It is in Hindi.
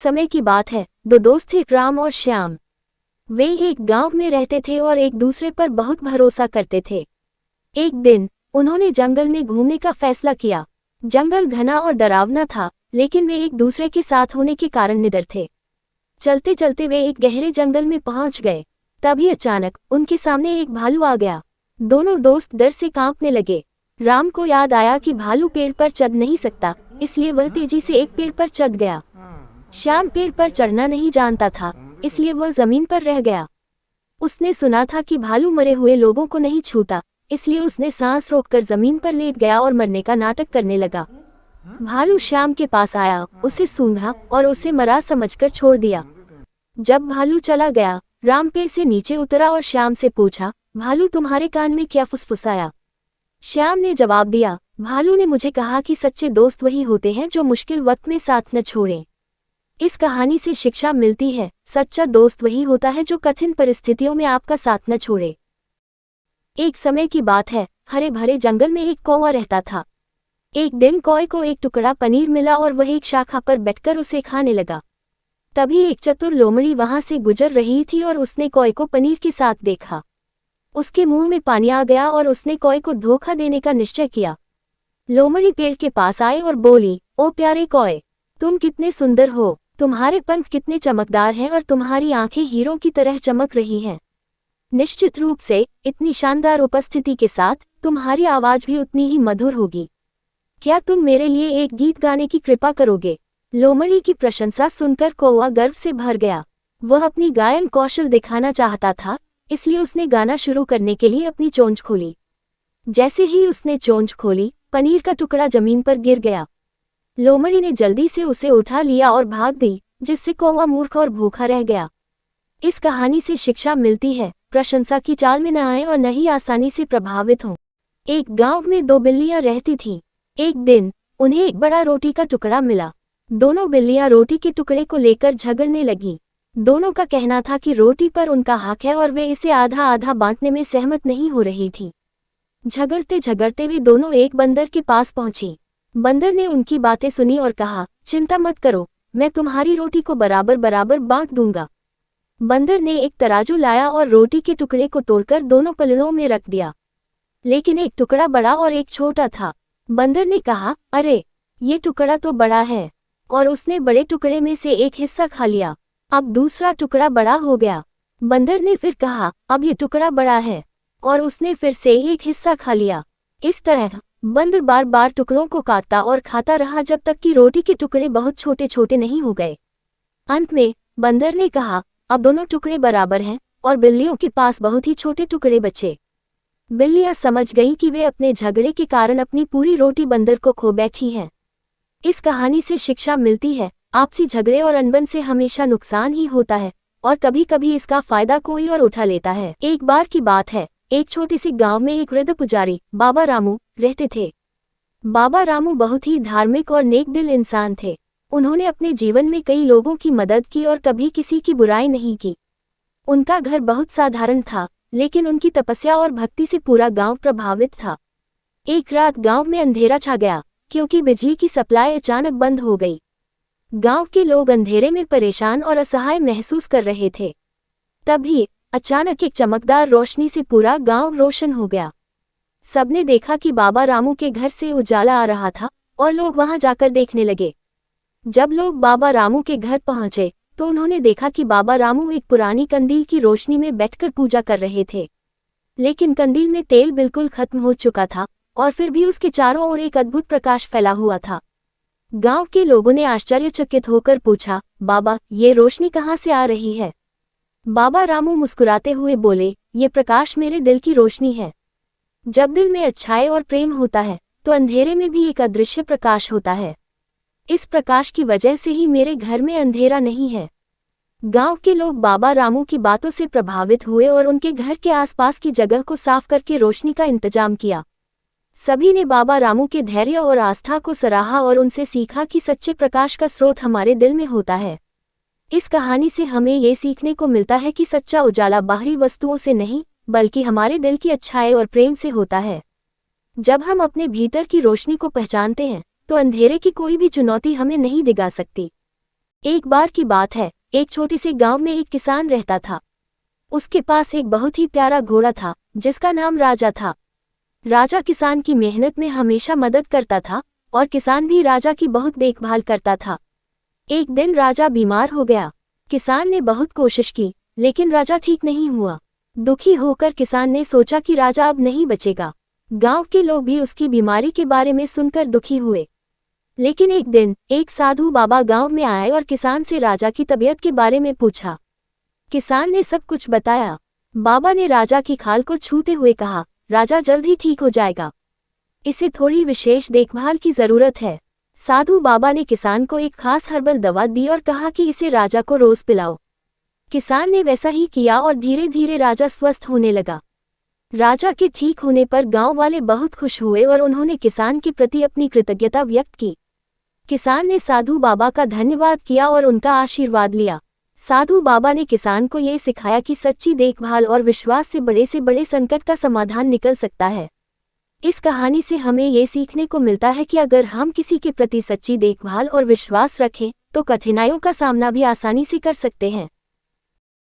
समय की बात है, दो दोस्त थे, राम और श्याम। वे एक गांव में रहते थे और एक दूसरे पर बहुत भरोसा करते थे। एक दिन उन्होंने जंगल में घूमने का फैसला किया। जंगल घना और डरावना था, लेकिन वे एक दूसरे के साथ होने के कारण निडर थे। चलते चलते वे एक गहरे जंगल में पहुंच गए। तभी अचानक उनके सामने एक भालू आ गया। दोनों दोस्त डर से कांपने लगे। राम को याद आया कि भालू पेड़ पर चढ़ नहीं सकता, इसलिए वह तेजी से एक पेड़ पर चढ़ गया। श्याम पेड़ पर चढ़ना नहीं जानता था, इसलिए वह जमीन पर रह गया। उसने सुना था कि भालू मरे हुए लोगों को नहीं छूता, इसलिए उसने सांस रोककर जमीन पर लेट गया और मरने का नाटक करने लगा। भालू श्याम के पास आया, उसे सूंघा और उसे मरा समझकर छोड़ दिया। जब भालू चला गया, राम पेड़ से नीचे उतरा और श्याम से पूछा, भालू तुम्हारे कान में क्या फुसफुसाया? श्याम ने जवाब दिया, भालू ने मुझे कहा कि सच्चे दोस्त वही होते हैं जो मुश्किल वक्त में साथ न छोड़ें। इस कहानी से शिक्षा मिलती है, सच्चा दोस्त वही होता है जो कठिन परिस्थितियों में आपका साथ न छोड़े। एक समय की बात है, हरे भरे जंगल में एक कौवा रहता था। एक दिन कौवे को एक टुकड़ा पनीर मिला और वह एक शाखा पर बैठकर उसे खाने लगा। तभी एक चतुर लोमड़ी वहां से गुजर रही थी और उसने कौवे को पनीर के साथ देखा। उसके मुंह में पानी आ गया और उसने कौवे को धोखा देने का निश्चय किया। लोमड़ी पेड़ के पास आए और बोली, ओ प्यारे कौवे, तुम कितने सुंदर हो, तुम्हारे पंख कितने चमकदार हैं और तुम्हारी आंखें हीरों की तरह चमक रही हैं। निश्चित रूप से इतनी शानदार उपस्थिति के साथ तुम्हारी आवाज भी उतनी ही मधुर होगी। क्या तुम मेरे लिए एक गीत गाने की कृपा करोगे? लोमड़ी की प्रशंसा सुनकर कौवा गर्व से भर गया। वह अपनी गायन कौशल दिखाना चाहता था, इसलिए उसने गाना शुरू करने के लिए अपनी चोंच खोली। जैसे ही उसने चोंच खोली, पनीर का टुकड़ा जमीन पर गिर गया। लोमड़ी ने जल्दी से उसे उठा लिया और भाग गई, जिससे कौवा मूर्ख और भूखा रह गया। इस कहानी से शिक्षा मिलती है, प्रशंसा की चाल में न आए और न ही आसानी से प्रभावित हों। एक गांव में दो बिल्लियां रहती थीं। एक दिन उन्हें एक बड़ा रोटी का टुकड़ा मिला। दोनों बिल्लियां रोटी के टुकड़े को लेकर झगड़ने लगीं। दोनों का कहना था कि रोटी पर उनका हक है और वे इसे आधा आधा बांटने में सहमत नहीं हो रही थीं। झगड़ते झगड़ते वे दोनों एक बंदर के पास पहुंची। बंदर ने उनकी बातें सुनी और कहा, चिंता मत करो, मैं तुम्हारी रोटी को बराबर बराबर बांट दूंगा। बंदर ने एक तराजू लाया और रोटी के टुकड़े को तोड़कर दोनों पलड़ों में रख दिया। लेकिन एक टुकड़ा बड़ा और एक छोटा था। बंदर ने कहा, अरे, ये टुकड़ा तो बड़ा है, और उसने बड़े टुकड़े में से एक हिस्सा खा लिया। अब दूसरा टुकड़ा बड़ा हो गया। बंदर ने फिर कहा, अब ये टुकड़ा बड़ा है, और उसने फिर से एक हिस्सा खा लिया। इस तरह बंदर बार बार टुकड़ों को काटता और खाता रहा जब तक कि रोटी के टुकड़े बहुत छोटे छोटे नहीं हो गए। अंत में बंदर ने कहा, अब दोनों टुकड़े बराबर हैं, और बिल्लियों के पास बहुत ही छोटे टुकड़े बचे। बिल्लियां समझ गईं कि वे अपने झगड़े के कारण अपनी पूरी रोटी बंदर को खो बैठी हैं। इस कहानी से शिक्षा मिलती है, आपसी झगड़े और अनबन से हमेशा नुकसान ही होता है, और कभी कभी इसका फायदा कोई और उठा लेता है। एक बार की बात है, एक छोटे से गांव में एक वृद्ध पुजारी बाबा रामू रहते थे। बाबा रामू बहुत ही धार्मिक और नेक दिल इंसान थे। उन्होंने अपने जीवन में कई लोगों की मदद की और कभी किसी की बुराई नहीं की। उनका घर बहुत साधारण था, लेकिन उनकी तपस्या और भक्ति से पूरा गांव प्रभावित था। एक रात गांव में अंधेरा छा गया, क्योंकि बिजली की सप्लाई अचानक बंद हो गई। गांव के लोग अंधेरे में परेशान और असहाय महसूस कर रहे थे। तभी अचानक एक चमकदार रोशनी से पूरा गांव रोशन हो गया। सबने देखा कि बाबा रामू के घर से उजाला आ रहा था, और लोग वहां जाकर देखने लगे। जब लोग बाबा रामू के घर पहुंचे, तो उन्होंने देखा कि बाबा रामू एक पुरानी कंदील की रोशनी में बैठकर पूजा कर रहे थे। लेकिन कंदील में तेल बिल्कुल खत्म हो चुका था, और फिर भी उसके चारों ओर एक अद्भुत प्रकाश फैला हुआ था। गांव के लोगों ने आश्चर्यचकित होकर पूछा, बाबा, ये रोशनी कहाँ से आ रही है? बाबा रामू मुस्कुराते हुए बोले, ये प्रकाश मेरे दिल की रोशनी है। जब दिल में अच्छाई और प्रेम होता है, तो अंधेरे में भी एक अदृश्य प्रकाश होता है। इस प्रकाश की वजह से ही मेरे घर में अंधेरा नहीं है। गांव के लोग बाबा रामू की बातों से प्रभावित हुए और उनके घर के आसपास की जगह को साफ करके रोशनी का इंतजाम किया। सभी ने बाबा रामू के धैर्य और आस्था को सराहा और उनसे सीखा कि सच्चे प्रकाश का स्रोत हमारे दिल में होता है। इस कहानी से हमें ये सीखने को मिलता है कि सच्चा उजाला बाहरी वस्तुओं से नहीं, बल्कि हमारे दिल की अच्छाई और प्रेम से होता है। जब हम अपने भीतर की रोशनी को पहचानते हैं, तो अंधेरे की कोई भी चुनौती हमें नहीं डिगा सकती। एक बार की बात है, एक छोटे से गांव में एक किसान रहता था। उसके पास एक बहुत ही प्यारा घोड़ा था, जिसका नाम राजा था। राजा किसान की मेहनत में हमेशा मदद करता था और किसान भी राजा की बहुत देखभाल करता था। एक दिन राजा बीमार हो गया। किसान ने बहुत कोशिश की, लेकिन राजा ठीक नहीं हुआ। दुखी होकर किसान ने सोचा कि राजा अब नहीं बचेगा। गांव के लोग भी उसकी बीमारी के बारे में सुनकर दुखी हुए। लेकिन एक दिन एक साधु बाबा गांव में आए और किसान से राजा की तबीयत के बारे में पूछा। किसान ने सब कुछ बताया। बाबा ने राजा की खाल को छूते हुए कहा, राजा जल्द ही ठीक हो जाएगा। इसे थोड़ी विशेष देखभाल की जरूरत है। साधु बाबा ने किसान को एक खास हर्बल दवा दी और कहा कि इसे राजा को रोज पिलाओ। किसान ने वैसा ही किया और धीरे धीरे राजा स्वस्थ होने लगा। राजा के ठीक होने पर गांव वाले बहुत खुश हुए और उन्होंने किसान के प्रति अपनी कृतज्ञता व्यक्त की। किसान ने साधु बाबा का धन्यवाद किया और उनका आशीर्वाद लिया। साधु बाबा ने किसान को ये सिखाया कि सच्ची देखभाल और विश्वास से बड़े संकट का समाधान निकल सकता है। इस कहानी से हमें ये सीखने को मिलता है कि अगर हम किसी के प्रति सच्ची देखभाल और विश्वास रखें, तो कठिनाइयों का सामना भी आसानी से कर सकते हैं।